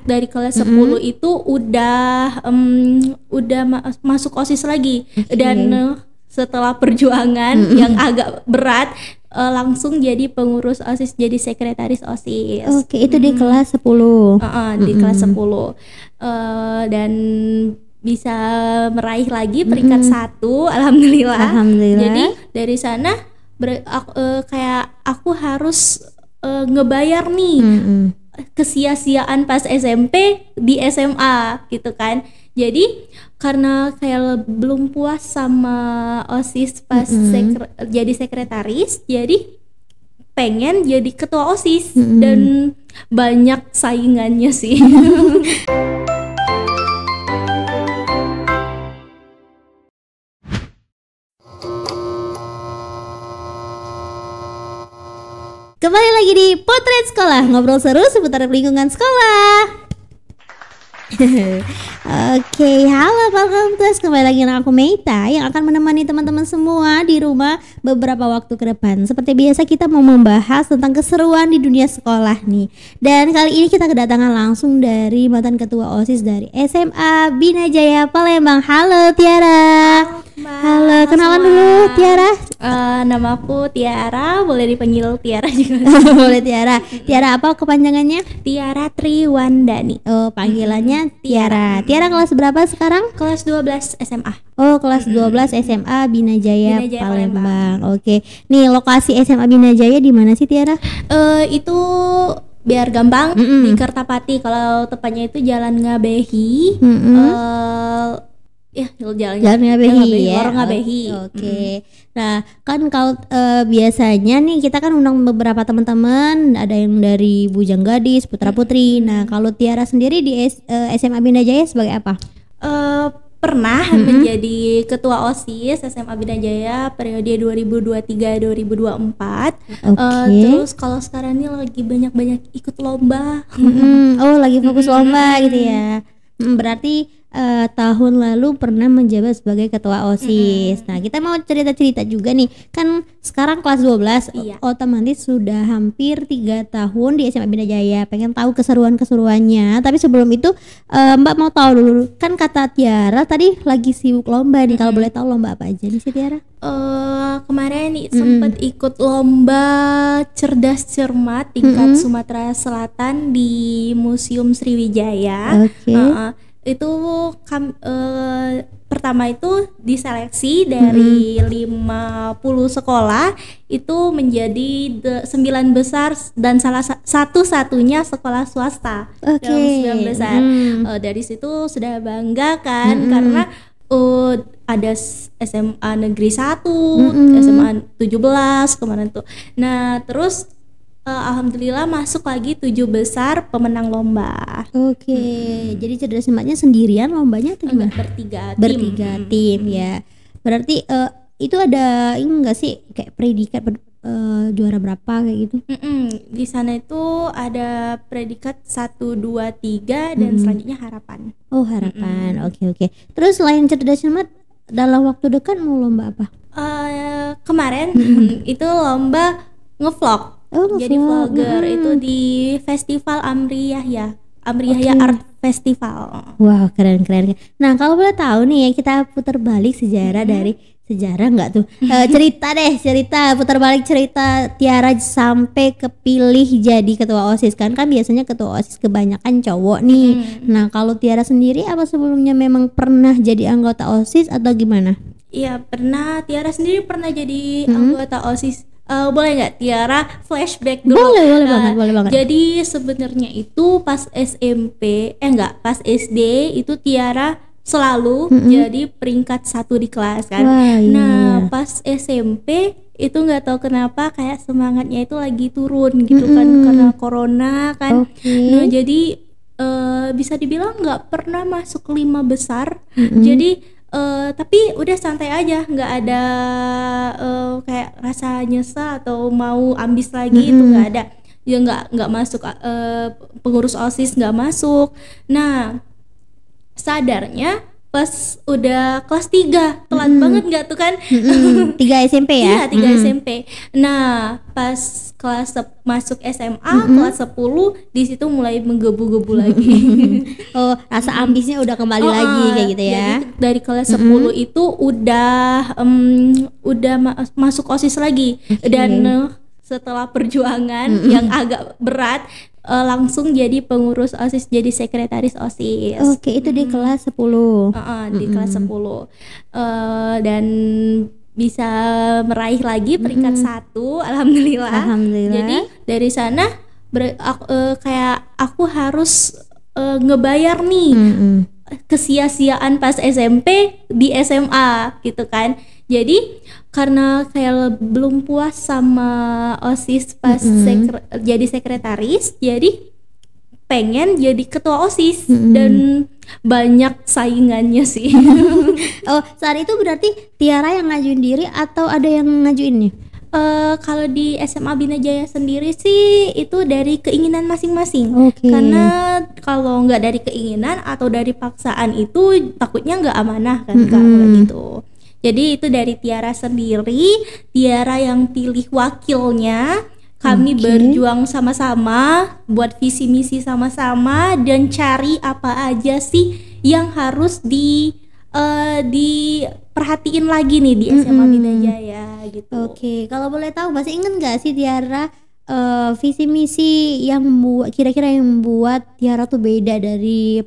dari kelas 10 itu udah masuk OSIS lagi. Dan setelah perjuangan yang agak berat, langsung jadi pengurus OSIS, jadi sekretaris OSIS. Oke, itu di kelas 10. Di kelas 10. Dan bisa meraih lagi peringkat 1, alhamdulillah. Jadi dari sana kayak aku harus ngebayar nih kesia-siaan pas SMP di SMA gitu kan. Jadi karena kayak belum puas sama OSIS pas jadi sekretaris, jadi pengen jadi ketua OSIS dan banyak saingannya sih. Kembali lagi di Potret Sekolah, ngobrol seru seputar lingkungan sekolah. Oke, halo Palkomtes, kembali lagi dengan aku Meita yang akan menemani teman-teman semua di rumah beberapa waktu ke depan. Seperti biasa kita mau membahas tentang keseruan di dunia sekolah nih. Dan kali ini kita kedatangan langsung dari mantan ketua OSIS dari SMA Bina Jaya Palembang. Halo Tiara. Halo, kenalan dulu Tiara. Nama aku Tiara, boleh dipanggil Tiara juga. Boleh Tiara. Tiara apa kepanjangannya? Tiara Triwandani. Oh, panggilannya Tiara. Tiara kelas berapa sekarang? Kelas 12 SMA. Oh, kelas 12 SMA Bina Jaya Palembang. Oke. Nih, lokasi SMA Bina Jaya di mana sih Tiara? Itu biar gampang di Kertapati. Kalau tepatnya itu Jalan Ngabehi. Jalan Ngabehi ya. Lorong Ngabehi. Oke. Nah, kan kalau biasanya nih kita kan undang beberapa teman-teman, ada yang dari Bujang Gadis, Putra Putri. Nah, kalau Tiara sendiri di SMA Bina Jaya sebagai apa? Pernah menjadi ketua OSIS SMA Bina Jaya periode 2023-2024. Terus kalau sekarang ini lagi banyak ikut lomba. Oh, lagi fokus lomba gitu ya. Berarti tahun lalu pernah menjabat sebagai ketua OSIS. Nah, kita mau cerita-cerita juga nih. Kan sekarang kelas 12, otomatis sudah hampir 3 tahun di SMA Bina Jaya. Pengen tahu keseruan-keseruannya. Tapi sebelum itu Mbak mau tahu dulu. Kan kata Tiara tadi lagi sibuk lomba nih. Kalau boleh tahu lomba apa aja nih sih Tiara? Kemarin nih sempat ikut lomba cerdas cermat tingkat Sumatera Selatan di Museum Sriwijaya. Itu pertama itu diseleksi dari 50 sekolah itu menjadi 9 besar dan salah satu-satunya sekolah swasta dalam 9 besar. Dari situ sudah bangga kan karena ada SMA Negeri 1, SMA 17 kemarin tuh. Nah, terus alhamdulillah masuk lagi 7 besar pemenang lomba. Oke. Jadi cerdas cermatnya sendirian lombanya atau gimana? Bertiga tim ya. Berarti itu ada ini enggak sih kayak predikat juara berapa kayak gitu? Di sana itu ada predikat 1, 2, 3 dan selanjutnya harapan. Oh, harapan. Oke. Terus selain cerdas cermat dalam waktu dekat mau lomba apa? Kemarin itu lomba ngevlog. Jadi vlogger itu di festival Amri Yahya Art Festival. Wow, keren. Nah, kalau boleh tahu nih ya, kita putar balik sejarah dari sejarah enggak tuh? Cerita putar balik cerita Tiara sampai kepilih jadi ketua OSIS kan biasanya ketua OSIS kebanyakan cowok nih. Nah, kalau Tiara sendiri apa sebelumnya memang pernah jadi anggota OSIS atau gimana? Iya, pernah. Tiara sendiri pernah jadi anggota OSIS. Boleh nggak Tiara flashback dulu? Boleh banget. Jadi sebenarnya itu pas SMP, pas SD itu Tiara selalu jadi peringkat 1 di kelas kan. Nah, pas SMP itu nggak tahu kenapa kayak semangatnya itu lagi turun gitu kan karena corona kan. Nah, jadi bisa dibilang nggak pernah masuk 5 besar. Jadi tapi udah santai aja, nggak ada kayak rasa nyesel atau mau ambis lagi, itu nggak ada. Ya nggak masuk pengurus OSIS nggak masuk. Nah, sadarnya pas udah kelas 3 telat banget nggak tuh kan? 3 SMP ya? Iya 3 SMP. Nah pas masuk SMA kelas 10 di situ mulai menggebu-gebu lagi. Oh rasa ambisnya udah kembali lagi kayak gitu ya? Jadi dari kelas 10 itu udah masuk OSIS lagi dan setelah perjuangan yang agak berat langsung jadi pengurus OSIS, jadi sekretaris OSIS. Oke, itu di kelas 10. Di kelas 10. Dan bisa meraih lagi peringkat 1, alhamdulillah. Jadi dari sana kayak aku harus ngebayar nih kesia-siaan pas SMP di SMA gitu kan. Jadi karena kayak belum puas sama OSIS pas jadi sekretaris, jadi pengen jadi ketua OSIS dan banyak saingannya sih. Oh saat itu berarti Tiara yang ngajuin diri atau ada yang ngajuin nih? Kalau di SMA Bina Jaya sendiri sih itu dari keinginan masing-masing. Karena kalau nggak dari keinginan atau dari paksaan itu takutnya nggak amanah kan kalau gitu. Jadi itu dari Tiara sendiri, Tiara yang pilih wakilnya. Kami berjuang sama-sama, buat visi misi sama-sama dan cari apa aja sih yang harus diperhatiin lagi nih di SMA Bina Jaya gitu. Oke, kalau boleh tahu masih ingat nggak sih Tiara visi misi yang kira-kira yang membuat Tiara tuh beda dari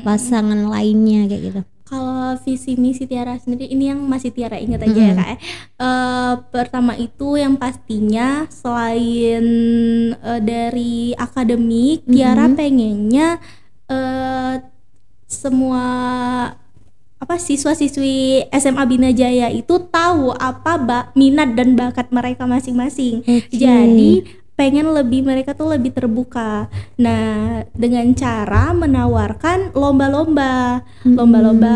pasangan lainnya kayak gitu? Kalau visi misi Tiara sendiri ini yang masih Tiara ingat aja ya Kak. Pertama itu yang pastinya selain dari akademik, Tiara pengennya semua siswa-siswi SMA Bina Jaya itu tahu apa minat dan bakat mereka masing-masing. Jadi pengen mereka tuh lebih terbuka. Nah, dengan cara menawarkan lomba-lomba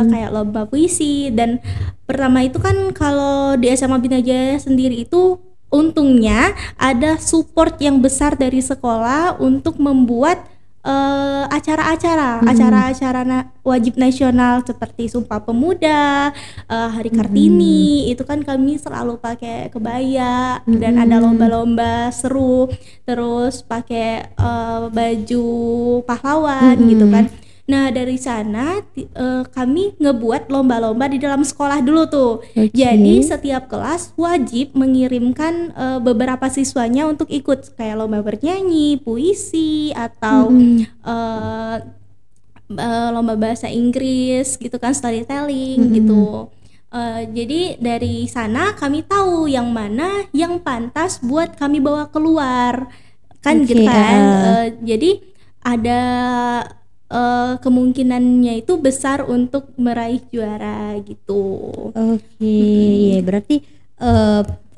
kayak lomba puisi. Dan pertama itu kan kalau di SMA Bina Jaya sendiri itu untungnya ada support yang besar dari sekolah untuk membuat acara-acara wajib nasional seperti Sumpah Pemuda, Hari Kartini. Itu kan kami selalu pakai kebaya dan ada lomba-lomba seru, terus pakai baju pahlawan gitu kan. Nah dari sana kami ngebuat lomba-lomba di dalam sekolah dulu tuh. Jadi setiap kelas wajib mengirimkan beberapa siswanya untuk ikut kayak lomba bernyanyi, puisi atau lomba bahasa Inggris gitu kan, storytelling gitu. Jadi dari sana kami tahu yang mana yang pantas buat kami bawa keluar kan gitu kan. Jadi ada kemungkinannya itu besar untuk meraih juara gitu. Ya berarti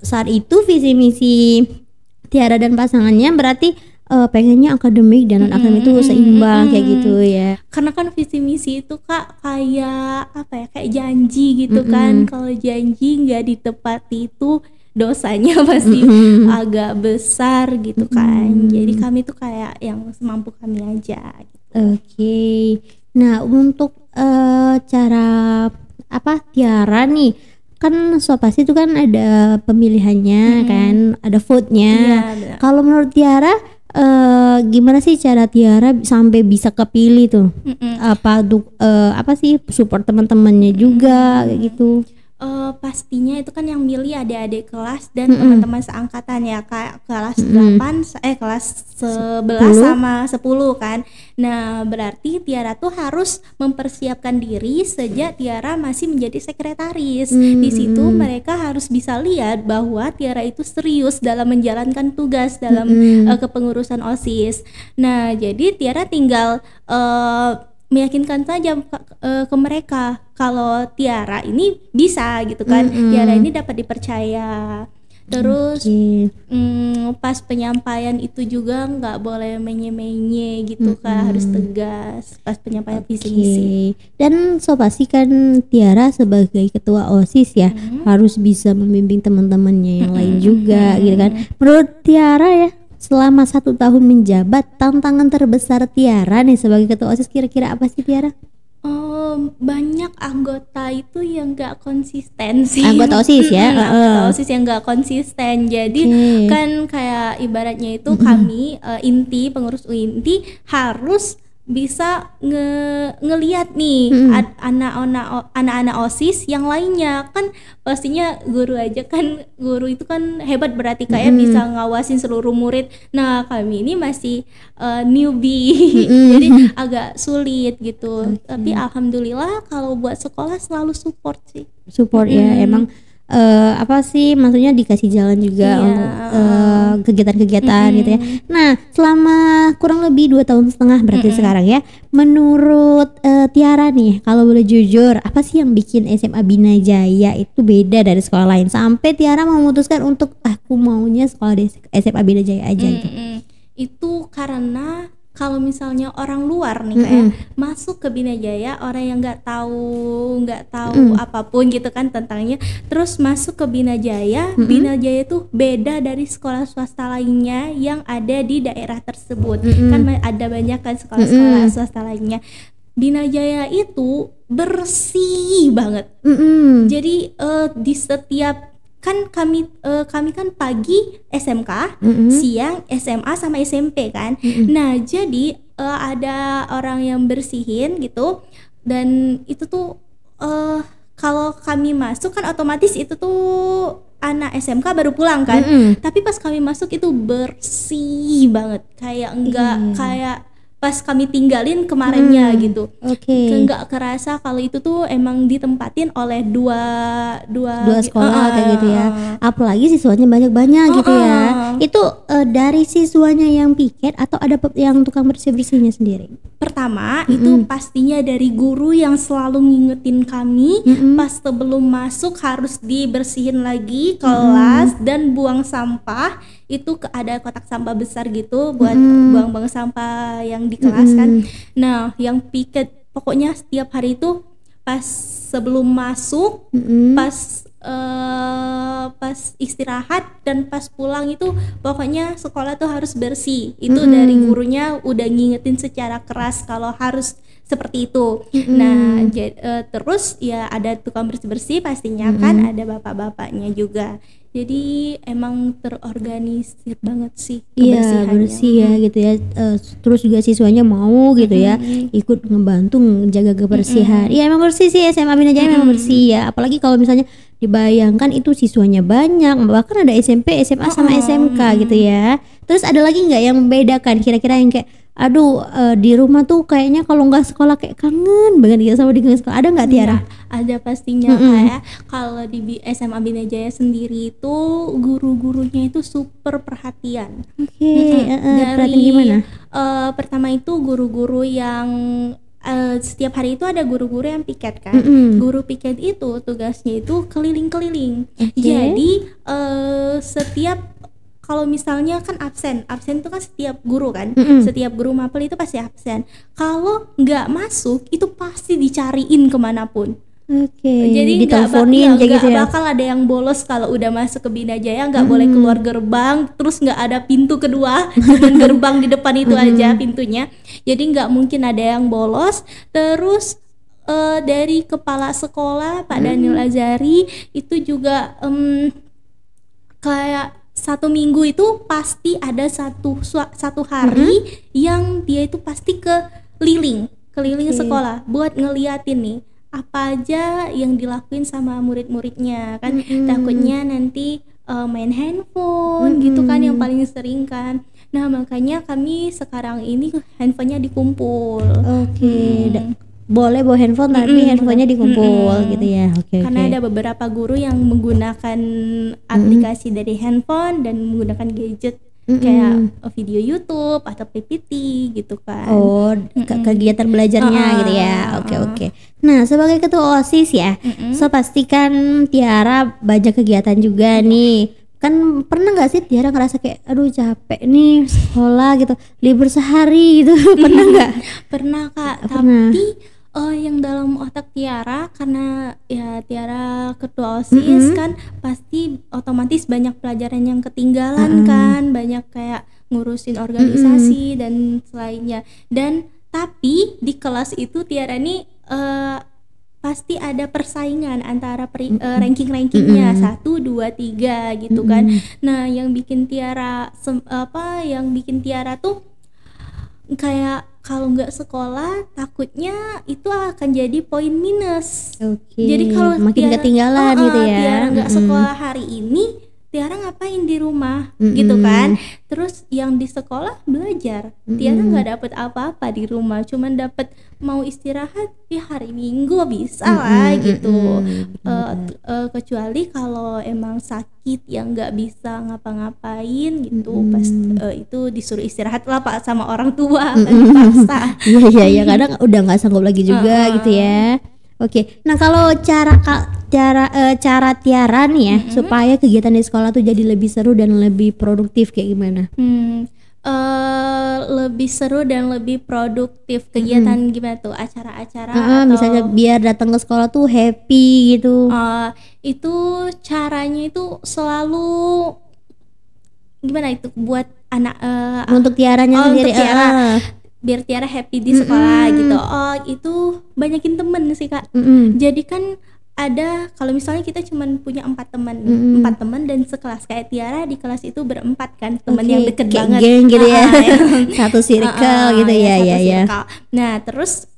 saat itu visi misi Tiara dan pasangannya berarti pengennya akademik dan non akademik itu seimbang kayak gitu ya. Karena kan visi misi itu Kak kayak kayak janji gitu kan. Kalau janji nggak ditepati itu dosanya pasti agak besar gitu kan. Jadi kami tuh kayak yang semampu kami aja gitu. Nah untuk cara Tiara nih kan pasti itu kan ada pemilihannya kan, ada vote-nya. Kalau menurut Tiara gimana sih cara Tiara sampai bisa kepilih tuh? Apa sih support teman-temannya juga kayak gitu? Pastinya itu kan yang milih adik-adik kelas dan teman-teman seangkatan ya Kak, kelas 11 sama 10 kan. Nah berarti Tiara tuh harus mempersiapkan diri sejak Tiara masih menjadi sekretaris. Di situ mereka harus bisa lihat bahwa Tiara itu serius dalam menjalankan tugas dalam kepengurusan OSIS. Nah jadi Tiara tinggal meyakinkan saja ke mereka kalau Tiara ini bisa gitu kan. Tiara ini dapat dipercaya. Terus pas penyampaian itu juga nggak boleh menye-menye gitu Kak, harus tegas pas penyampaian visi misi. Dan pasti kan Tiara sebagai ketua OSIS ya harus bisa membimbing teman-temannya yang lain juga gitu kan. Menurut Tiara ya, selama 1 tahun menjabat, tantangan terbesar Tiara nih sebagai ketua OSIS kira-kira apa sih Tiara? Banyak anggota itu yang nggak konsisten sih. Anggota OSIS ya. Anggota OSIS yang nggak konsisten. Jadi kan kayak ibaratnya itu kami pengurus inti harus bisa ngelihat nih anak-anak OSIS yang lainnya. Kan pastinya guru itu kan hebat, berarti kayak bisa ngawasin seluruh murid. Nah kami ini masih newbie jadi agak sulit gitu. Tapi alhamdulillah kalau buat sekolah selalu support sih. Ya emang apa sih, maksudnya dikasih jalan juga untuk kegiatan-kegiatan gitu ya. Nah selama kurang lebih 2,5 tahun berarti sekarang ya, menurut Tiara nih, kalau boleh jujur, apa sih yang bikin SMA Bina Jaya itu beda dari sekolah lain sampai Tiara memutuskan untuk aku maunya sekolah di SMA Bina Jaya aja gitu? Itu karena kalau misalnya orang luar nih kayak masuk ke Bina Jaya, orang yang nggak tahu apapun gitu kan tentangnya, terus masuk ke Bina Jaya, Bina Jaya itu beda dari sekolah swasta lainnya yang ada di daerah tersebut. Kan ada banyak kan sekolah-sekolah swasta lainnya. Bina Jaya itu bersih banget. Jadi di setiap kan kami kan pagi SMK, siang SMA sama SMP kan. Nah jadi ada orang yang bersihin gitu, dan itu tuh kalau kami masuk kan otomatis itu tuh anak SMK baru pulang kan. Tapi pas kami masuk itu bersih banget, kayak enggak kayak pas kami tinggalin kemarinnya gitu. Nggak kerasa kalau itu tuh emang ditempatin oleh dua sekolah kayak gitu ya. Apalagi siswanya banyak gitu ya. Itu dari siswanya yang piket atau ada yang tukang bersih-bersihnya sendiri? Pertama itu pastinya dari guru yang selalu ngingetin kami pas sebelum masuk harus dibersihin lagi kelas dan buang sampah. Itu ada kotak sampah besar gitu buat buang-buang sampah yang di kelas kan. Nah yang piket pokoknya setiap hari itu pas sebelum masuk, pas istirahat dan pas pulang itu pokoknya sekolah tuh harus bersih. Itu dari gurunya udah ngingetin secara keras kalau harus seperti itu. Nah terus ya ada tukang bersih-bersih pastinya kan, ada bapak-bapaknya juga. Jadi emang terorganisir banget sih kebersihannya. Iya bersih ya gitu ya. Terus juga siswanya mau gitu ya ikut ngebantu menjaga kebersihan. Iya emang bersih sih, SMA Bina Jaya memang bersih ya. Apalagi kalau misalnya dibayangkan itu siswanya banyak, bahkan ada SMP, SMA sama SMK gitu ya. Terus ada lagi nggak yang membedakan kira-kira yang kayak di rumah tuh kayaknya kalau nggak sekolah kayak kangen banget gitu sama di sekolah, ada nggak Tiara? Ada pastinya. Kayak kalau di SMA Bina Jaya sendiri itu guru-gurunya itu super perhatian. Perhatian gimana? Pertama itu guru-guru yang setiap hari itu ada guru-guru yang piket kan. Guru piket itu tugasnya itu keliling-keliling. Jadi setiap kalau misalnya kan absen itu kan setiap guru kan, setiap guru mapel itu pasti absen. Kalau nggak masuk itu pasti dicariin kemanapun. Jadi diteleponin nggak bakal ada yang bolos kalau udah masuk ke Bina Jaya, nggak boleh keluar gerbang, terus nggak ada pintu kedua, cuman gerbang di depan itu aja pintunya. Jadi nggak mungkin ada yang bolos. Terus dari kepala sekolah Pak Daniel Azari itu juga kayak 1 minggu itu pasti ada satu hari yang dia itu pasti keliling sekolah buat ngeliatin nih apa aja yang dilakuin sama murid-muridnya kan. Takutnya nanti main handphone gitu kan yang paling sering kan. Nah makanya kami sekarang ini handphonenya dikumpul. Boleh bawa handphone tapi handphonenya dikumpul gitu ya. Karena ada beberapa guru yang menggunakan aplikasi dari handphone dan menggunakan gadget kayak video YouTube atau PPT gitu kan. Kegiatan belajarnya gitu ya. Oke. Nah sebagai ketua OSIS ya, so pastikan Tiara banyak kegiatan juga nih. Kan pernah nggak sih Tiara ngerasa kayak aduh capek nih sekolah gitu, libur sehari gitu? Pernah nggak? Pernah Kak. Tapi yang dalam otak Tiara, karena ya Tiara ketua OSIS kan pasti otomatis banyak pelajaran yang ketinggalan kan, banyak kayak ngurusin organisasi dan selainnya. Dan tapi di kelas itu Tiara nih pasti ada persaingan antara ranking-rankingnya 1, 2, 3 gitu kan. Nah, yang bikin Tiara tuh kayak kalau nggak sekolah takutnya itu akan jadi poin minus. Jadi kalau makin ketinggalan gitu ya. Tiara nggak sekolah hari ini, Tiara ngapain di rumah gitu kan. Terus yang di sekolah belajar, Tiara nggak dapet apa-apa di rumah, cuman dapet mau istirahat ya hari Minggu bisa lah gitu. Kecuali kalau emang sakit yang nggak bisa ngapa-ngapain gitu, pas itu disuruh istirahat lah Pak sama orang tua kan dipaksa. Iya kadang udah nggak sanggup lagi juga gitu ya. Oke, nah kalau cara Tiara nih ya supaya kegiatan di sekolah tuh jadi lebih seru dan lebih produktif kayak gimana? Lebih seru dan lebih produktif kegiatan gimana tuh, acara-acara atau misalnya biar datang ke sekolah tuh happy gitu. Itu caranya itu selalu gimana itu buat anak untuk Tiaranya sendiri. Untuk Tiara, biar Tiara happy di sekolah gitu. Itu banyakin temen sih Kak. Jadi kan ada, kalau misalnya kita cuman punya 4 teman, 4 teman dan sekelas, kayak Tiara di kelas itu berempat kan, teman yang deket banget, geng gitu ya. Satu circle gitu ya. Nah terus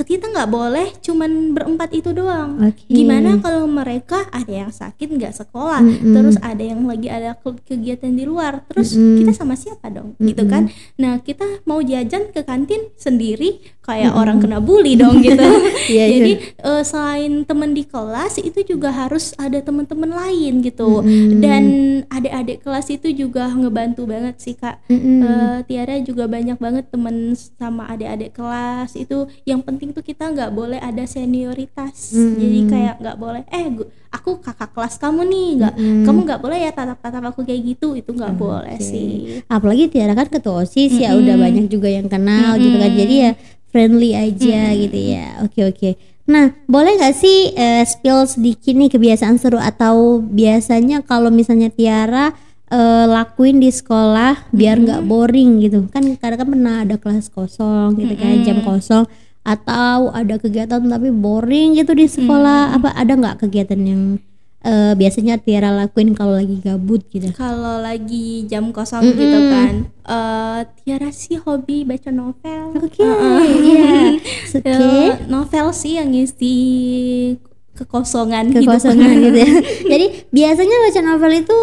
kita nggak boleh cuman berempat itu doang. Gimana kalau mereka ada yang sakit nggak sekolah, terus ada yang lagi ada kegiatan di luar, terus kita sama siapa dong gitu kan. Nah kita mau jajan ke kantin sendiri kayak orang kena bully dong gitu. Jadi selain teman di kelas itu juga harus ada teman-teman lain gitu. Dan adik-adik kelas itu juga ngebantu banget sih Kak. Tiara juga banyak banget temen sama adik-adik kelas itu. Yang penting tuh kita nggak boleh ada senioritas. Jadi kayak nggak boleh aku kakak kelas kamu nih, kamu nggak boleh ya tatap aku kayak gitu, itu nggak boleh sih. Apalagi Tiara kan ketua OSIS ya, udah banyak juga yang kenal gitu kan, jadi ya friendly aja gitu ya. Oke. Nah boleh nggak sih spill sedikit nih kebiasaan seru atau biasanya kalau misalnya Tiara lakuin di sekolah biar nggak boring gitu kan. Kadang kan pernah ada kelas kosong gitu kan, jam kosong, atau ada kegiatan tapi boring gitu di sekolah. Apa ada nggak kegiatan yang biasanya Tiara lakuin kalau lagi gabut gitu? Kalau lagi jam kosong gitu kan, Tiara sih hobi baca novel. Novel sih yang ngisi kekosongan gitu ya. Jadi biasanya baca novel itu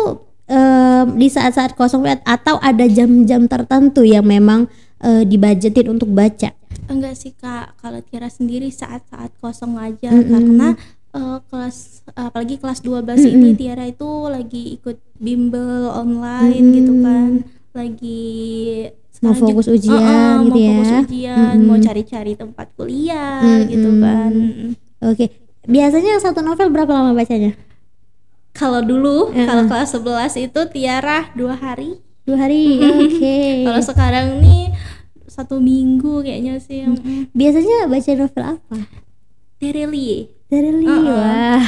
di saat-saat kosong atau ada jam-jam tertentu yang memang dibudgetin untuk baca? Enggak sih Kak, kalau Tiara sendiri saat-saat kosong aja, karena apalagi kelas 12 ini Tiara itu lagi ikut bimbel online gitu kan, lagi mau fokus ujian gitu ya. Mau cari-cari tempat kuliah gitu kan. Oke, biasanya satu novel berapa lama bacanya? Kalau dulu kalau kelas 11 itu Tiara 2 hari. Oke. Kalau sekarang nih 1 minggu kayaknya sih. Biasanya baca novel apa? Terelie. Wah.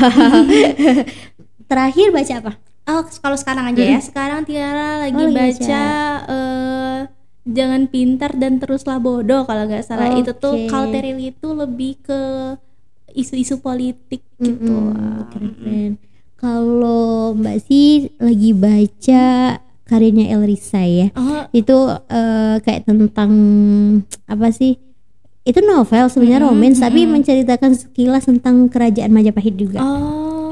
Terakhir baca apa? Kalau sekarang aja ya. Sekarang Tiara lagi baca Jangan Pintar dan Teruslah Bodoh kalau nggak salah. Itu tuh kalau Terelie itu lebih ke isu-isu politik gitu. Keren. Kalau Mbak sih lagi baca karyanya Elrisa ya. Itu kayak tentang apa sih? Itu novel sebenarnya romance, tapi menceritakan sekilas tentang kerajaan Majapahit juga.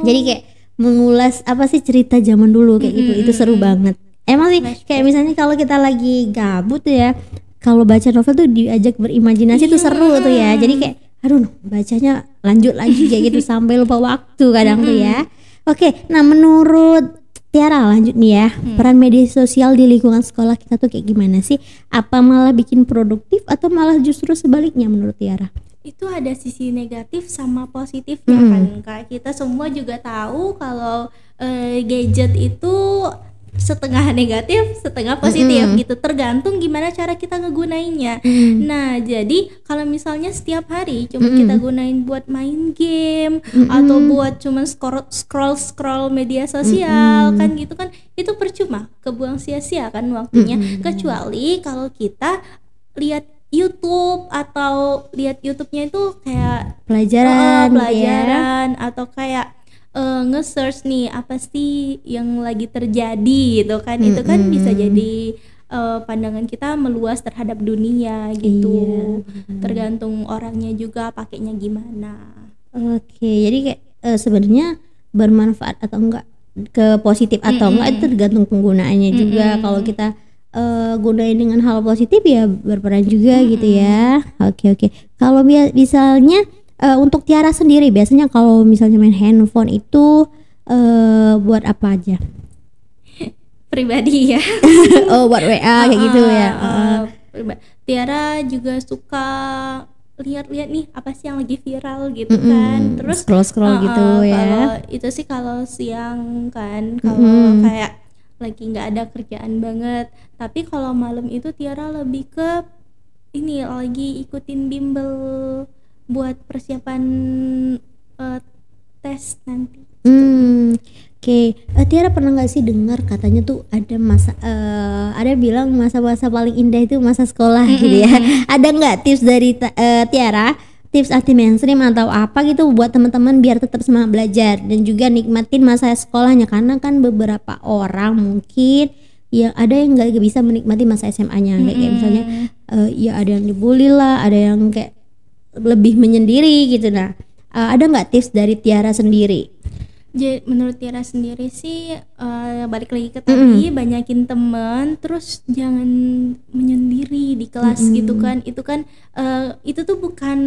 Jadi kayak mengulas apa sih cerita zaman dulu kayak gitu. Itu seru banget. Emang sih kayak misalnya kalau kita lagi gabut tuh ya, kalau baca novel tuh diajak berimajinasi tuh seru tuh ya. Jadi kayak aduh bacanya lanjut lagi kayak gitu sampai lupa waktu kadang tuh ya. Oke, nah menurut Tiara lanjut nih ya, peran media sosial di lingkungan sekolah kita tuh kayak gimana sih? Apa malah bikin produktif atau malah justru sebaliknya menurut Tiara? Itu ada sisi negatif sama positifnya kan Kak. Kita semua juga tahu kalau gadget itu setengah negatif, setengah positif gitu, tergantung gimana cara kita ngegunainnya. Nah, jadi kalau misalnya setiap hari cuma kita gunain buat main game atau buat cuma scroll media sosial kan gitu kan, itu percuma, kebuang sia-sia kan waktunya. Kecuali kalau kita lihat YouTube atau lihat YouTube-nya itu kayak pelajaran atau kayak nge-search nih apa sih yang lagi terjadi gitu kan. Itu kan bisa jadi pandangan kita meluas terhadap dunia gitu. Tergantung orangnya juga pakainya gimana. Oke, jadi kayak sebenarnya bermanfaat atau enggak, ke positif atau enggak itu tergantung penggunaannya juga. Kalau kita gunain dengan hal positif ya berperan juga gitu ya. Oke. Kalau misalnya untuk Tiara sendiri biasanya kalau misalnya main handphone itu buat apa aja? Pribadi ya. Oh, buat WA kayak gitu ya. Tiara juga suka lihat-lihat nih apa sih yang lagi viral gitu kan. Terus scroll gitu ya. Kalau itu sih kalau siang kan, kalau kayak lagi nggak ada kerjaan banget. Tapi kalau malam itu Tiara lebih ke ini, lagi ikutin bimbel buat persiapan tes nanti. Oke. Tiara pernah nggak sih dengar katanya tuh ada ada bilang masa-masa paling indah itu masa sekolah gitu ya. Ada nggak tips dari Tiara, tips anti mainstream atau apa gitu buat teman-teman biar tetap semangat belajar dan juga nikmatin masa sekolahnya? Karena kan beberapa orang mungkin yang ada yang nggak bisa menikmati masa SMA-nya, kayak misalnya ya ada yang dibully lah, ada yang kayak lebih menyendiri gitu. Nah, ada nggak tips dari Tiara sendiri? Jadi menurut Tiara sendiri sih balik lagi ke tadi, banyakin teman, terus jangan menyendiri di kelas gitu kan. Itu kan itu tuh bukan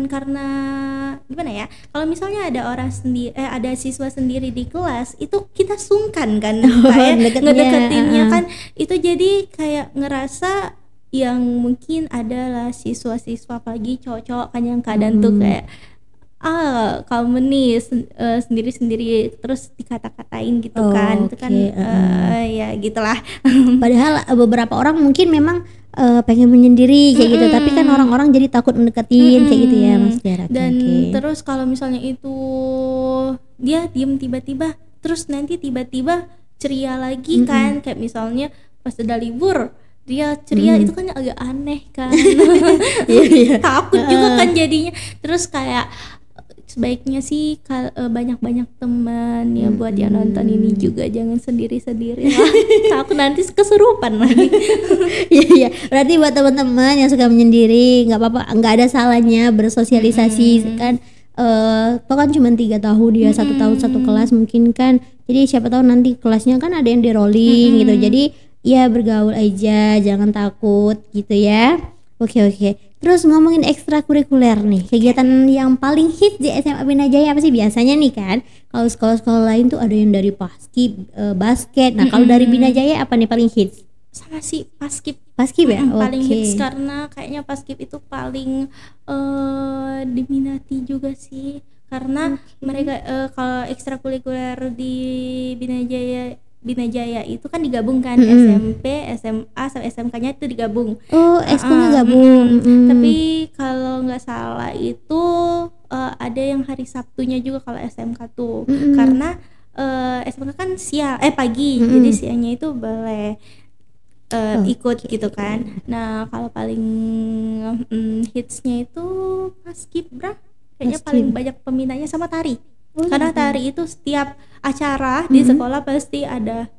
karena gimana ya, kalau misalnya ada orang sendiri ada siswa sendiri di kelas itu kita sungkan kan kayak ngedeketinnya kan, itu jadi kayak ngerasa yang mungkin adalah siswa-siswa apalagi cowok-cowok kan yang kadang tuh kayak kamu nih sendiri-sendiri terus dikata-katain gitu kan. Itu kan ya gitulah. Padahal beberapa orang mungkin memang pengen menyendiri kayak gitu, tapi kan orang-orang jadi takut mendekatin kayak gitu ya Mas Tiara. Dan terus kalau misalnya itu dia diem tiba-tiba terus nanti tiba-tiba ceria lagi kan, kayak misalnya pas udah libur dia ceria, itu kan agak aneh kan. Takut juga kan jadinya. Terus kayak sebaiknya sih banyak-banyak teman ya buat yang nonton ini juga, jangan sendiri-sendiri lah. Takut nanti kesurupan lagi. Iya, berarti buat teman-teman yang suka menyendiri nggak apa-apa, nggak ada salahnya bersosialisasi kan. Toh kan cuma 3 tahun dia 1 tahun 1 kelas mungkin kan, jadi siapa tahu nanti kelasnya kan ada yang di rolling gitu, jadi ya bergaul aja, jangan takut gitu ya. Oke. Terus ngomongin ekstrakurikuler nih, kegiatan yang paling hits di SMA Bina Jaya apa sih biasanya nih kan? Kalau sekolah-sekolah lain tuh ada yang dari paskib, basket. Nah kalau dari Bina Jaya apa nih paling hits? Sama sih paskib ya? Paling hits karena kayaknya paskib itu paling diminati juga sih, karena mereka kalau ekstrakurikuler di Bina Jaya itu kan digabungkan SMP, SMA sampai SMK-nya itu digabung. ekskulnya gabung. Tapi kalau nggak salah itu ada yang hari Sabtunya juga kalau SMK tuh. Karena SMK kan pagi, jadi siangnya itu boleh ikut gitu kan. Nah, kalau paling hitsnya itu paskib, kayaknya paling banyak peminatnya sama tari. Karena tari itu setiap acara di sekolah pasti ada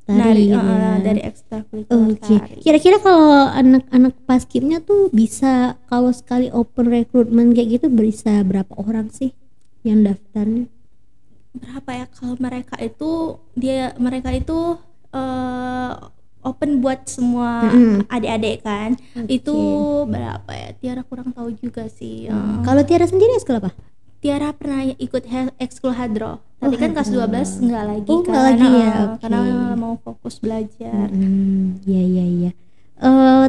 tari dari ekstrakurikuler tari. Kira-kira kalau anak-anak paskibnya tuh bisa, kalau sekali open recruitment kayak gitu bisa berapa orang sih yang daftarnya? Berapa ya, kalau mereka itu open buat semua adik-adik kan. Itu berapa ya, Tiara kurang tahu juga sih. Kalau Tiara sendiri sekolah apa? Tiara pernah ikut ekskul hadro, tapi kan kelas 12 enggak lagi karena mau fokus belajar. Iya.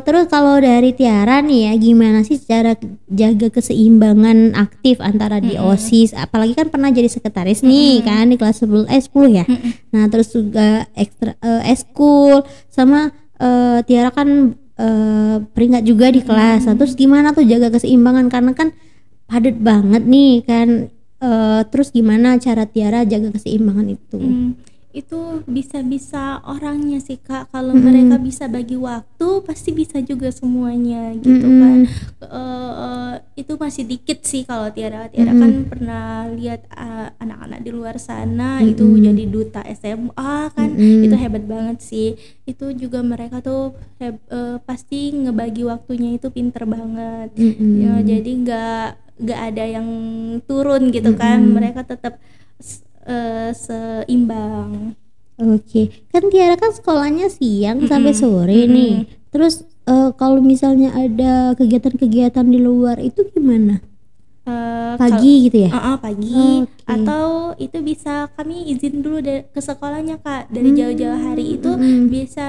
Terus kalau dari Tiara nih ya, gimana sih cara jaga keseimbangan aktif antara di OSIS, apalagi kan pernah jadi sekretaris nih kan di kelas 10 ya. Nah, terus juga ekskul sama Tiara kan peringkat juga di kelas. Nah, terus gimana tuh jaga keseimbangan karena kan padat banget nih kan, terus gimana cara Tiara jaga keseimbangan itu? itu bisa-bisa orangnya sih Kak. Kalau mereka bisa bagi waktu pasti bisa juga semuanya gitu kan. Itu masih dikit sih kalau Tiara kan pernah lihat anak-anak di luar sana itu jadi duta SMA kan. Itu hebat banget sih. Itu juga mereka tuh pasti ngebagi waktunya itu pinter banget. Ya, jadi nggak ada yang turun gitu kan. Mereka tetap seimbang. Oke, kan Tiara kan sekolahnya siang sampai sore nih. Terus kalau misalnya ada kegiatan-kegiatan di luar itu gimana? Pagi gitu ya? Pagi. Atau itu bisa kami izin dulu ke sekolahnya Kak. Dari jauh-jauh hari itu bisa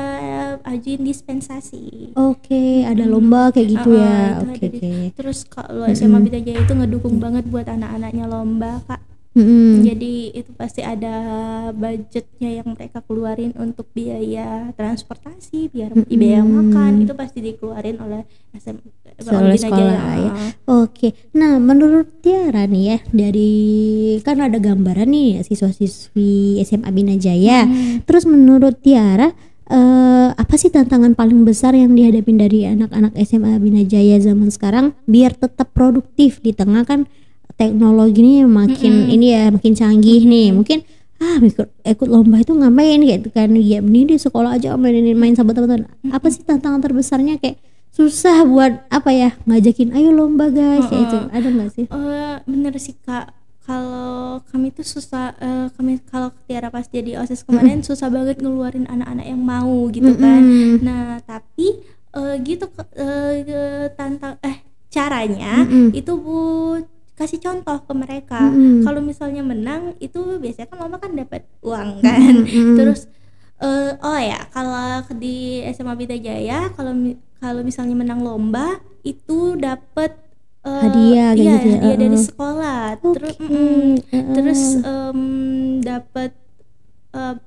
ajuin dispensasi. Oke, ada lomba kayak gitu ya. Oke. Terus kalau SMA Bina Jaya itu ngedukung banget buat anak-anaknya lomba Kak. Jadi itu pasti ada budgetnya yang mereka keluarin untuk biaya transportasi, biaya makan itu pasti dikeluarin oleh sekolah ya. Oke. Nah, menurut Tiara nih ya, dari kan ada gambaran nih siswa-siswi SMA Bina Jaya. Terus menurut Tiara apa sih tantangan paling besar yang dihadapin dari anak-anak SMA Bina Jaya zaman sekarang biar tetap produktif di tengah kan teknologi ini makin ini ya makin canggih nih. Mungkin ikut lomba itu ngapain gitu kan, ya mending di sekolah aja main sama teman-teman. Apa sih tantangan terbesarnya kayak susah buat apa ya ngajakin ayo lomba guys kayak itu, ada nggak sih? Bener sih Kak, kalau kami tuh susah, kalau Tiara pas jadi OSIS kemarin susah banget ngeluarin anak-anak yang mau gitu kan. Nah tapi gitu caranya itu kasih contoh ke mereka. Kalau misalnya menang itu biasanya kan lomba kan dapat uang kan. Terus kalau di SMA Bina Jaya kalau misalnya menang lomba itu dapat hadiah gitu ya. Hadiah dari sekolah. Terus dapat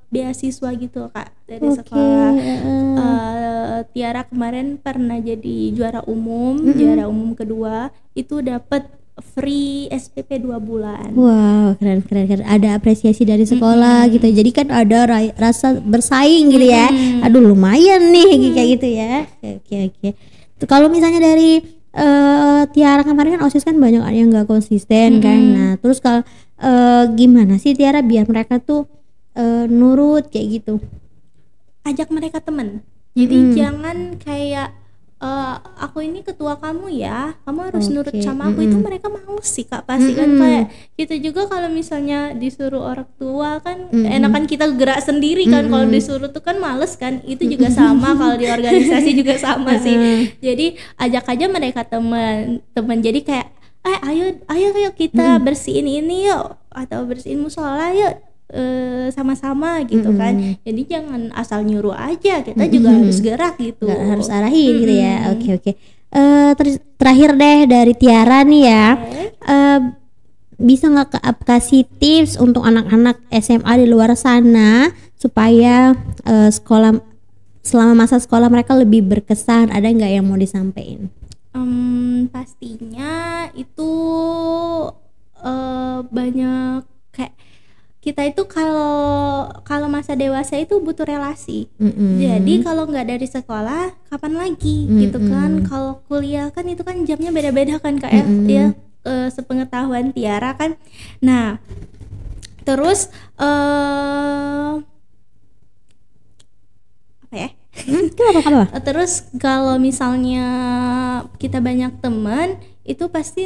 beasiswa gitu Kak dari sekolah. Tiara kemarin pernah jadi juara umum kedua, itu dapat free SPP 2 bulan. Wow, keren. Ada apresiasi dari sekolah gitu. Jadi kan ada rasa bersaing gitu ya. Aduh, lumayan nih kayak gitu ya. Oke. Kalau misalnya dari Tiara kemarin kan OSIS kan banyak yang nggak konsisten kan. Nah, terus kalau gimana sih Tiara biar mereka tuh nurut kayak gitu? Ajak mereka temen. Jadi jangan kayak aku ini ketua kamu ya, kamu harus nurut sama aku. Itu mereka mau sih Kak, pasti kan. Kayak kita juga kalau misalnya disuruh orang tua kan enakan kita gerak sendiri kan. Kalau disuruh tuh kan males kan. Itu juga sama kalau di organisasi juga sama sih. Jadi ajak aja mereka teman. Jadi kayak ayo kita bersihin ini yuk, atau bersihin musola yuk sama-sama gitu kan. Jadi jangan asal nyuruh aja, kita juga harus gerak gitu. Harus arahin gitu ya. Oke. Terakhir deh dari Tiara nih ya. Bisa nggak kasih tips untuk anak-anak SMA di luar sana supaya selama masa sekolah mereka lebih berkesan? Ada nggak yang mau disampaikan? Pastinya itu banyak kayak kita itu kalau masa dewasa itu butuh relasi. Jadi kalau nggak dari sekolah kapan lagi gitu kan. Kalau kuliah kan itu kan jamnya beda-beda kan Kak ya. Sepengetahuan Tiara kan. Nah terus apa ya? Terus kalau misalnya kita banyak teman itu pasti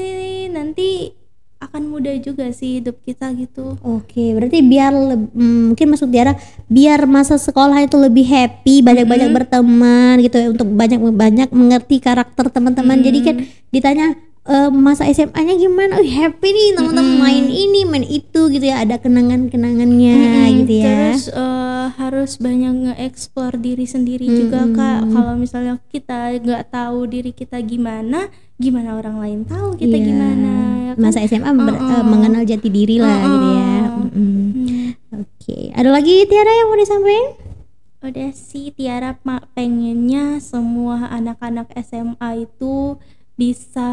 nanti akan mudah juga sih hidup kita gitu. Oke, berarti biar mungkin maksud Tiara biar masa sekolah itu lebih happy, banyak-banyak berteman gitu ya, untuk banyak mengerti karakter teman-teman. Jadi kan ditanya masa SMA-nya gimana? Happy nih teman-teman, main ini, main itu gitu ya, ada kenangan-kenangannya gitu ya. Terus harus banyak nge-explore diri sendiri juga Kak. Kalau misalnya kita nggak tahu diri kita gimana orang lain tahu kita gimana ya kan? Masa SMA mengenal jati diri lah gitu ya. Oke. Ada lagi Tiara yang mau disampaikan? Udah sih, Tiara pengennya semua anak-anak SMA itu bisa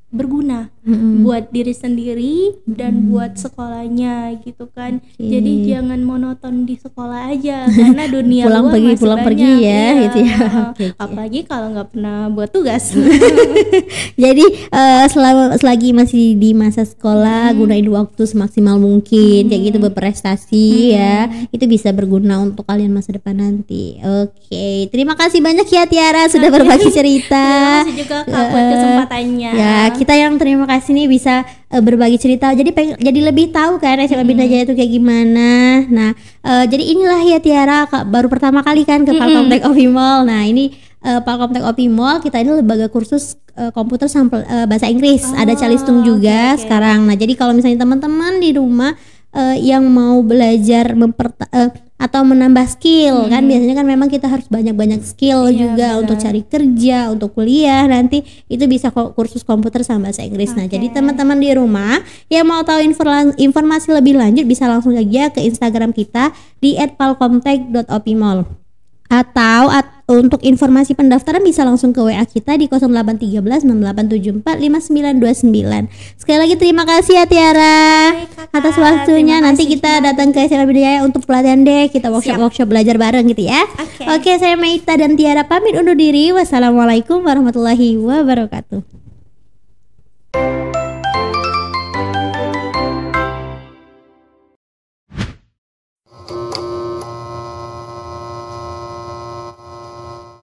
berguna buat diri sendiri dan buat sekolahnya gitu kan. Jadi jangan monoton di sekolah aja karena dunia pulang luar pergi masih pulang banyak. pergi ya Iya. gitu ya. Apalagi kalau nggak pernah buat tugas. Jadi selagi masih di masa sekolah gunain waktu semaksimal mungkin kayak gitu, berprestasi ya, itu bisa berguna untuk kalian masa depan nanti. Oke, terima kasih banyak ya Tiara sudah berbagi cerita. Terima kasih juga Kak buat kesempatannya. Ya, kita yang terima kasih nih bisa berbagi cerita. Jadi jadi lebih tahu kan SMA Bina Jaya itu kayak gimana. Nah, jadi inilah ya Tiara baru pertama kali kan ke Palkomtek Opimol. Nah, ini Palkomtek Opimol kita ini lembaga kursus komputer sampel bahasa Inggris. Ada Calistung juga sekarang. Nah, jadi kalau misalnya teman-teman di rumah yang mau belajar atau menambah skill kan biasanya kan memang kita harus banyak-banyak skill juga untuk cari kerja, untuk kuliah nanti itu bisa kursus komputer sama bahasa Inggris. Nah, jadi teman-teman di rumah yang mau tahu informasi lebih lanjut bisa langsung aja ke Instagram kita di @palkomtek.opimol. Atau untuk informasi pendaftaran bisa langsung ke WA kita di 0813 6874 5929. Sekali lagi terima kasih ya Tiara atas waktunya. Nanti kita datang ke SMA Bina Jaya untuk pelatihan deh, kita workshop belajar bareng gitu ya. Oke, saya Meita dan Tiara pamit undur diri. Wassalamualaikum warahmatullahi wabarakatuh.